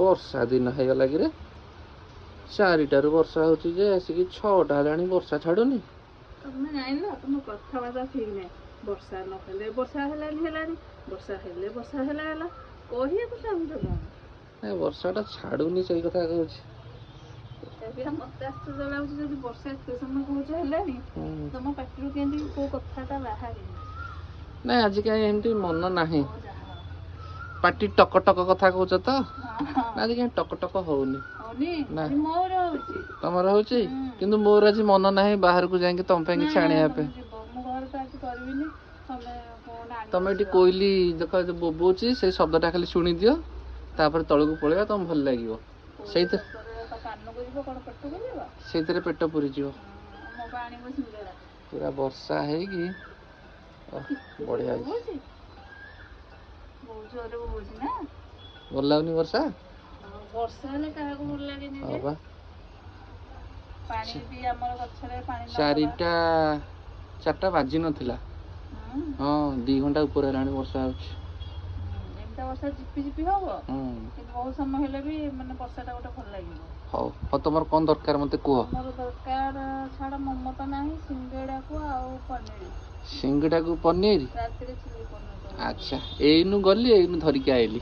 ବର୍ଷା ଦିନ ହେଇଗଲା କି ରେ? 4ଟାରୁ ବର୍ଷା ହଉଛି ଯେ ଆସିକି 6ଟା ହେଲାଣି ବର୍ଷା ଛାଡୁନି। ତମେ ଜାଣିଲ ତମ କଥାବାର୍ତ୍ତା ଠିକ ନାହିଁ। ବର୍ଷା ନହେଲେ ବର୍ଷା ହେଲାନି, ବର୍ଷା ହେଲେ ବର୍ଷା ହେଲା। କହିବାକୁ ଚାହୁଁଛ କଣ? ବର୍ଷାଟା ଛାଡୁନି ସେଇ କଥା କହୁଛି। ତଥାପି ମତେ ଆଶ୍ଚର୍ଯ୍ୟ ଲାଗୁଛି ଯଦି ବର୍ଷା ଏତେ ସମୟ କହୁଛ ହେଲାଣି ତମ ପାଟିରୁ କେମିତି କୋଉ କଥାଟା ବାହାରିନି। ନାଇଁ ଆଜି କାହିଁ ଏମିତି ମନ ନାହିଁ। ପାଟି ଟକ ଟକ କଥା କହୁଛ ତ? ଆଜି କାହିଁ ଟକ ଟକ ହଉନି। ନା ତମର ହଉଛି କିନ୍ତୁ ମୋର ଆଜି ମନ ନାହିଁ ବାହାରକୁ ଯାଇକି ତମ ପାଇଁ କିଛି ଆଣିବା ପାଇଁ। ତମେ ଏଠି କୋଇଲି ଦେଖ ବୋବଉଛି ସେଇ ଶବ୍ଦଟା ଖାଲି ଶୁଣିଦିଅ ତାପରେ ତଳକୁ ପଳେଇବା ତମକୁ ଭଲ ଲାଗିବ। ସେଇଥିରେ ପେଟ ପୁରିଯିବ। ପୁରା ବର୍ଷା ହେଇକି ବଢିଆ ହେଇଛି। ଭଲ ଲାଗୁନି ବର୍ଷା? ବର୍ଷା ହେଲେ କାହାକୁ ଭଲ ଲାଗେନି ଯେ? ପାଣି ବି ଆମର ଗଛରେ ପାଣି 4ଟା ବାଜି ନଥିଲା। ହଁ 2 ଘଣ୍ଟା ଉପରେ ହେଲାଣି ବର୍ଷା ହଉଛି। ଏମିତି ବର୍ଷା ଝିପି ଝିପି ହବ କିନ୍ତୁ ବହୁତ ସମୟ ହେଲେ ବି ମାନେ ବର୍ଷାଟା ଗୋଟେ ଭଲ ଲାଗିବ। ହଉ ତମର କଣ ଦରକାର ମତେ କୁହ। ଆମର ଦରକାର ଛାଡ ମୋମୋ ତ ନାହିଁ, ସିଙ୍ଗେଡାକୁ ଆଉ ପନିର। ସିଙ୍ଗିଡାକୁ ପନିର? ରାତିରେ ଚିଲି ପନିର। ଆଚ୍ଛା ଏଇନୁ ଗଲି ଏଇନୁ ଧରିକି ଆଇଲି।